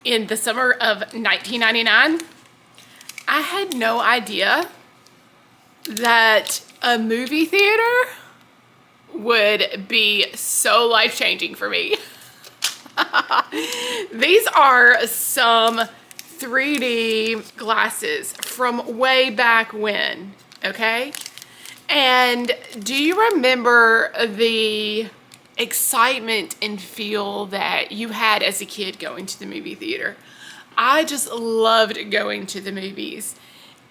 In the summer of 1999, I had no idea that a movie theater would be so life-changing for me. These are some 3D glasses from way back when, okay? And do you remember the excitement and feel that you had as a kid going to the movie theater? I just loved going to the movies.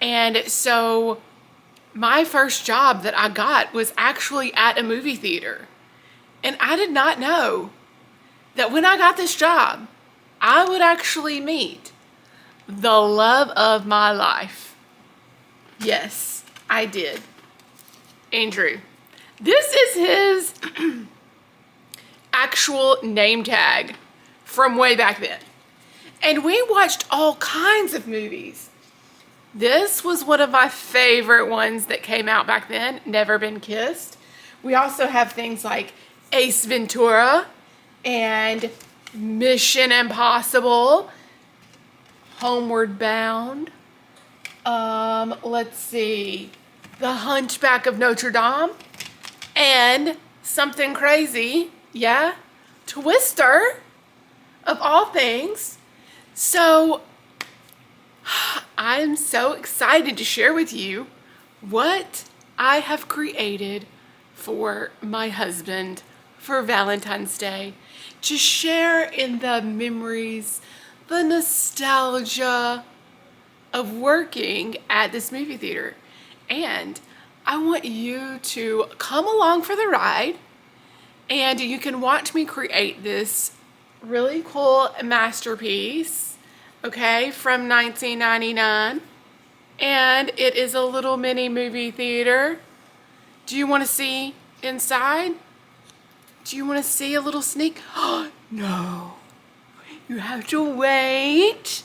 And so my first job that I got was actually at a movie theater. And I did not know that when I got this job, I would actually meet the love of my life. Yes, I did. Andrew. This is his actual name tag from way back then. And we watched all kinds of movies. This was one of my favorite ones that came out back then, Never Been Kissed. We also have things like Ace Ventura and Mission Impossible, Homeward Bound. Let's see, The Hunchback of Notre Dame, and something crazy, yeah, Twister, of all things. So I'm so excited to share with you what I have created for my husband for Valentine's Day, to share in the memories, the nostalgia of working at this movie theater. And I want you to come along for the ride, and you can watch me create this really cool masterpiece, okay, from 1999. And it is a little mini movie theater. Do you want to see inside? Do you want to see a little sneak? Oh, no. You have to wait.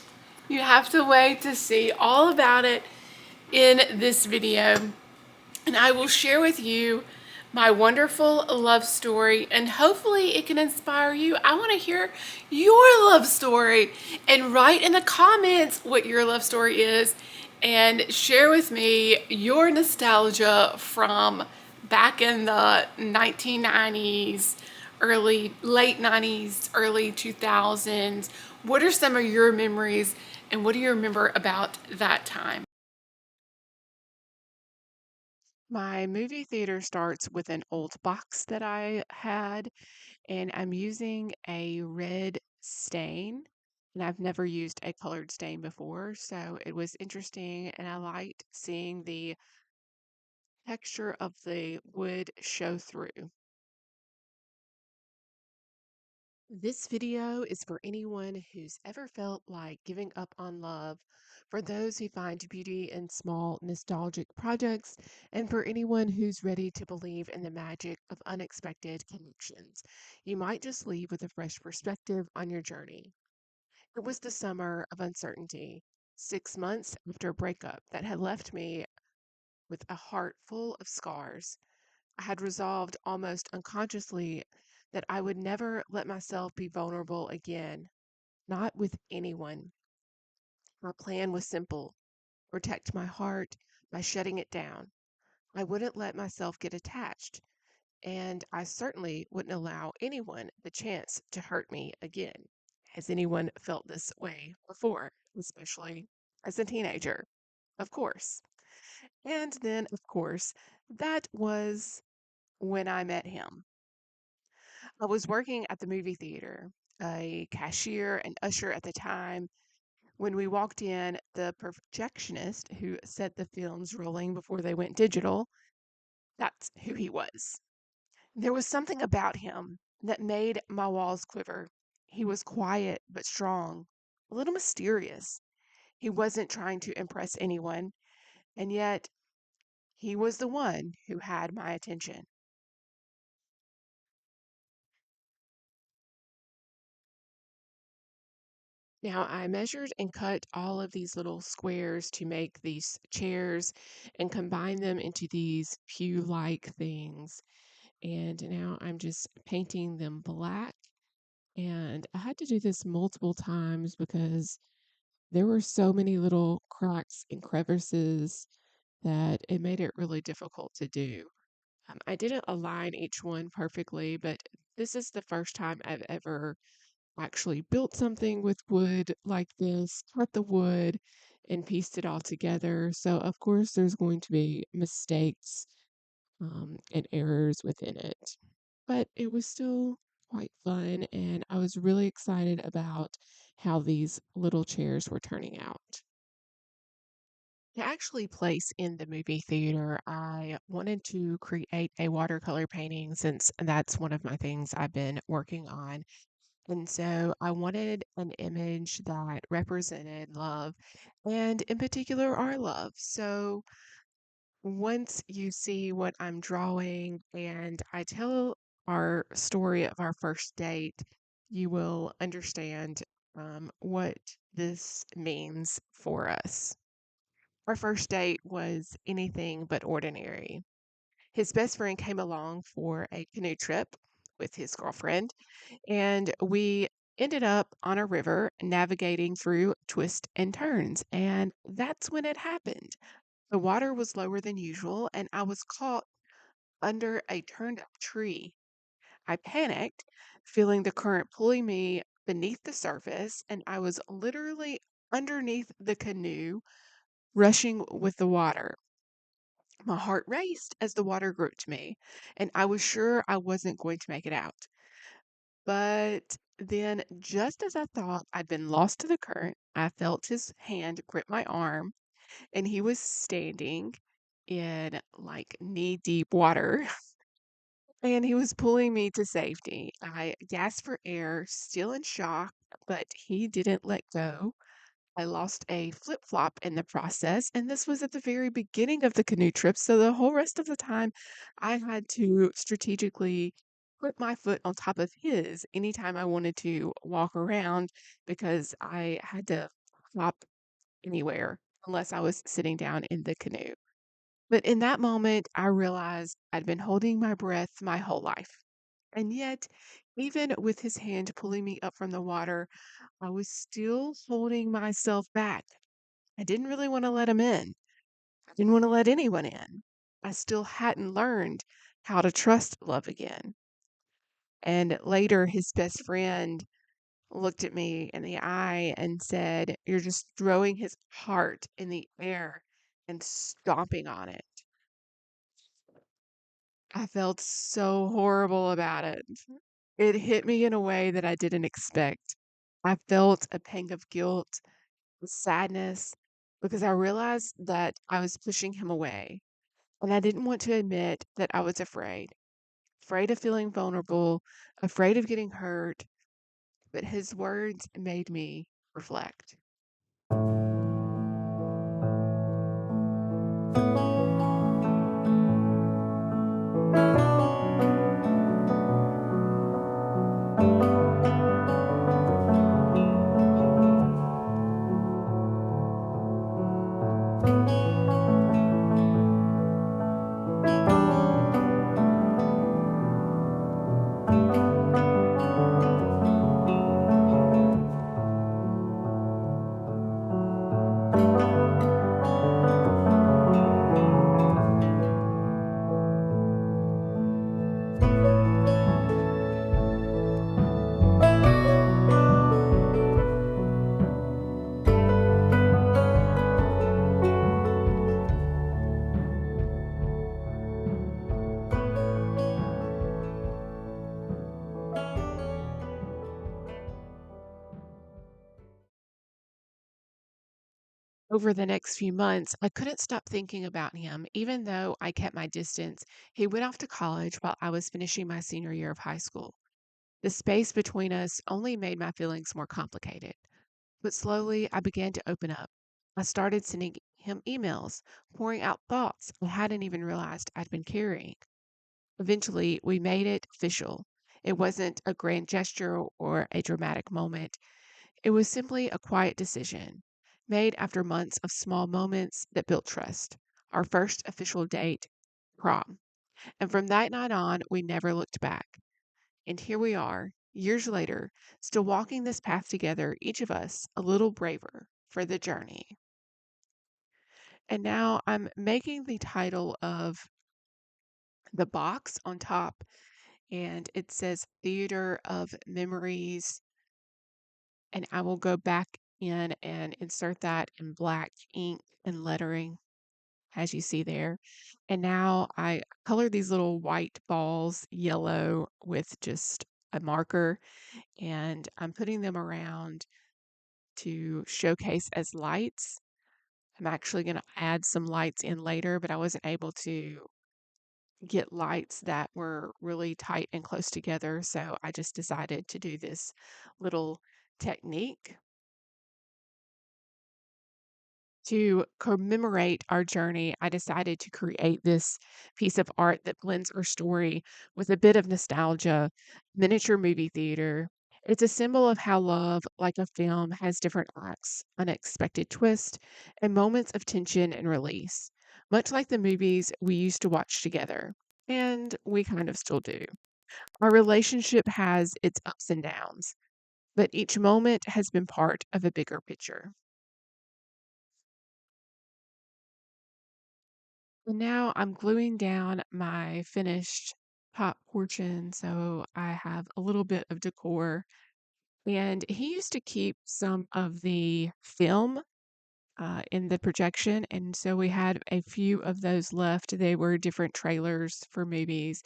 You have to wait to see all about it in this video. And I will share with you my wonderful love story, and hopefully it can inspire you. I want to hear your love story, and write in the comments what your love story is, and share with me your nostalgia from back in the 1990s, late 90s, early 2000s. What are some of your memories, and what do you remember about that time? My movie theater starts with an old box that I had, and I'm using a red stain. And I've never used a colored stain before, so it was interesting, and I liked seeing the texture of the wood show through. This video is for anyone who's ever felt like giving up on love, for those who find beauty in small, nostalgic projects, and for anyone who's ready to believe in the magic of unexpected connections. You might just leave with a fresh perspective on your journey. It was the summer of uncertainty, 6 months after a breakup that had left me with a heart full of scars. I had resolved almost unconsciously that I would never let myself be vulnerable again, not with anyone. My plan was simple: protect my heart by shutting it down. I wouldn't let myself get attached, and I certainly wouldn't allow anyone the chance to hurt me again. Has anyone felt this way before, especially as a teenager? Of course. And then, of course, that was when I met him. I was working at the movie theater, a cashier and usher at the time. When we walked in, the projectionist who set the films rolling before they went digital, that's who he was. There was something about him that made my walls quiver. He was quiet but strong, a little mysterious. He wasn't trying to impress anyone, and yet he was the one who had my attention. Now, I measured and cut all of these little squares to make these chairs and combine them into these pew-like things. And now I'm just painting them black. And I had to do this multiple times because there were so many little cracks and crevices that it made it really difficult to do. I didn't align each one perfectly, but this is the first time I've ever actually built something with wood like this, cut the wood, and pieced it all together. So, of course, there's going to be mistakes and errors within it. But it was still quite fun, and I was really excited about how these little chairs were turning out. To actually place in the movie theater, I wanted to create a watercolor painting since that's one of my things I've been working on. And so I wanted an image that represented love and, in particular, our love. So once you see what I'm drawing and I tell our story of our first date, you will understand what this means for us. Our first date was anything but ordinary. His best friend came along for a canoe trip with his girlfriend, and we ended up on a river navigating through twists and turns. And that's when it happened. The water was lower than usual, and I was caught under a turned up tree. I panicked, feeling the current pulling me beneath the surface, and I was literally underneath the canoe, rushing with the water. My heart raced as the water gripped me, and I was sure I wasn't going to make it out. But then, just as I thought I'd been lost to the current, I felt his hand grip my arm, and he was standing in like knee deep water, and he was pulling me to safety. I gasped for air, still in shock, but he didn't let go. I lost a flip flop in the process, and this was at the very beginning of the canoe trip. So the whole rest of the time, I had to strategically put my foot on top of his anytime I wanted to walk around because I had to hop anywhere unless I was sitting down in the canoe. But in that moment, I realized I'd been holding my breath my whole life. And yet, even with his hand pulling me up from the water, I was still holding myself back. I didn't really want to let him in. I didn't want to let anyone in. I still hadn't learned how to trust love again. And later, his best friend looked at me in the eye and said, "You're just throwing his heart in the air and stomping on it." I felt so horrible about it. It hit me in a way that I didn't expect. I felt a pang of guilt, sadness, because I realized that I was pushing him away. And I didn't want to admit that I was afraid, afraid of feeling vulnerable, afraid of getting hurt. But his words made me reflect. Over the next few months, I couldn't stop thinking about him, even though I kept my distance. He went off to college while I was finishing my senior year of high school. The space between us only made my feelings more complicated. But slowly, I began to open up. I started sending him emails, pouring out thoughts I hadn't even realized I'd been carrying. Eventually, we made it official. It wasn't a grand gesture or a dramatic moment. It was simply a quiet decision made after months of small moments that built trust. Our first official date, prom. And from that night on, we never looked back. And here we are, years later, still walking this path together, each of us a little braver for the journey. And now I'm making the title of the box on top, and it says Theater of Memories. And I will go back in and insert that in black ink and lettering, as you see there. And now I color these little white balls yellow with just a marker, and I'm putting them around to showcase as lights. I'm actually going to add some lights in later, but I wasn't able to get lights that were really tight and close together. So I just decided to do this little technique to commemorate our journey. I decided to create this piece of art that blends our story with a bit of nostalgia, miniature movie theater. It's a symbol of how love, like a film, has different acts, unexpected twists, and moments of tension and release, much like the movies we used to watch together. And we kind of still do. Our relationship has its ups and downs, but each moment has been part of a bigger picture. And now I'm gluing down my finished top portion, so I have a little bit of decor. And he used to keep some of the film in the projection, and so we had a few of those left. They were different trailers for movies,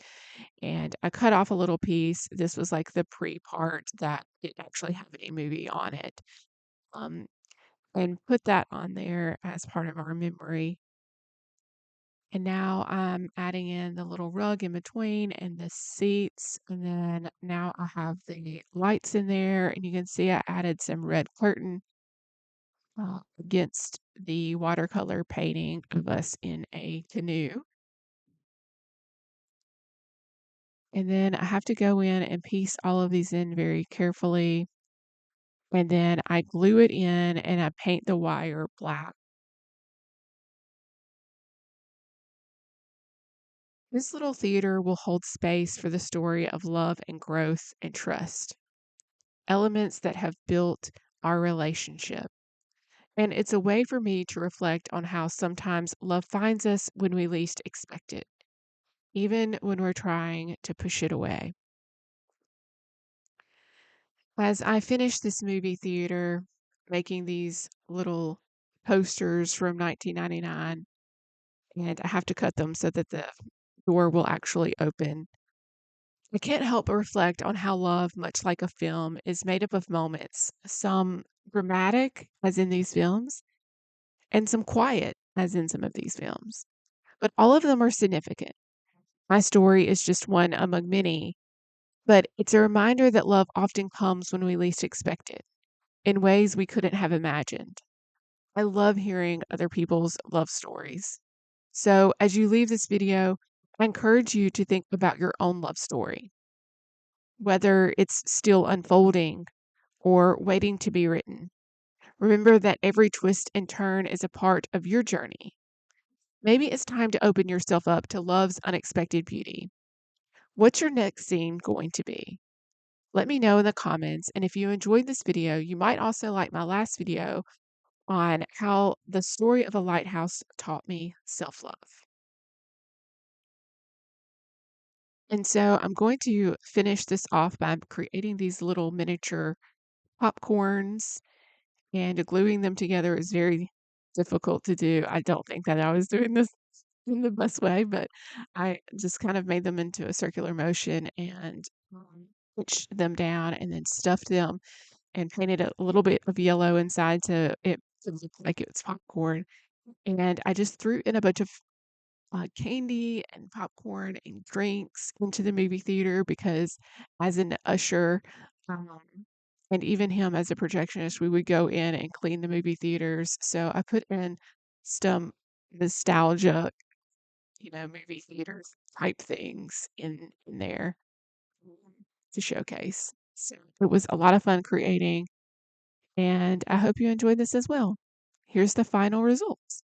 and I cut off a little piece. This was like the pre-part that didn't actually have any movie on it, um, and put that on there as part of our memory. And now I'm adding in the little rug in between and the seats. And then now I have the lights in there. And you can see I added some red curtain against the watercolor painting of us in a canoe. And then I have to go in and piece all of these in very carefully. And then I glue it in and I paint the wire black. This little theater will hold space for the story of love and growth and trust, elements that have built our relationship. And it's a way for me to reflect on how sometimes love finds us when we least expect it, even when we're trying to push it away. As I finish this movie theater, making these little posters from 1999, and I have to cut them so that the door will actually open. I can't help but reflect on how love, much like a film, is made up of moments, some dramatic, as in these films, and some quiet, as in some of these films. But all of them are significant. My story is just one among many, but it's a reminder that love often comes when we least expect it, in ways we couldn't have imagined. I love hearing other people's love stories. So, as you leave this video, I encourage you to think about your own love story, whether it's still unfolding or waiting to be written. Remember that every twist and turn is a part of your journey. Maybe it's time to open yourself up to love's unexpected beauty. What's your next scene going to be? Let me know in the comments. And if you enjoyed this video, you might also like my last video on how the story of a lighthouse taught me self love. And so I'm going to finish this off by creating these little miniature popcorns, and gluing them together is very difficult to do. I don't think that I was doing this in the best way, but I just kind of made them into a circular motion and pushed them down and then stuffed them and painted a little bit of yellow inside to it to look like it was popcorn. And I just threw in a bunch of candy and popcorn and drinks into the movie theater because, as an usher, um, and even him as a projectionist, we would go in and clean the movie theaters. So I put in some nostalgia, movie theaters type things in there to showcase. So it was a lot of fun creating, and I hope you enjoyed this as well. Here's the final results.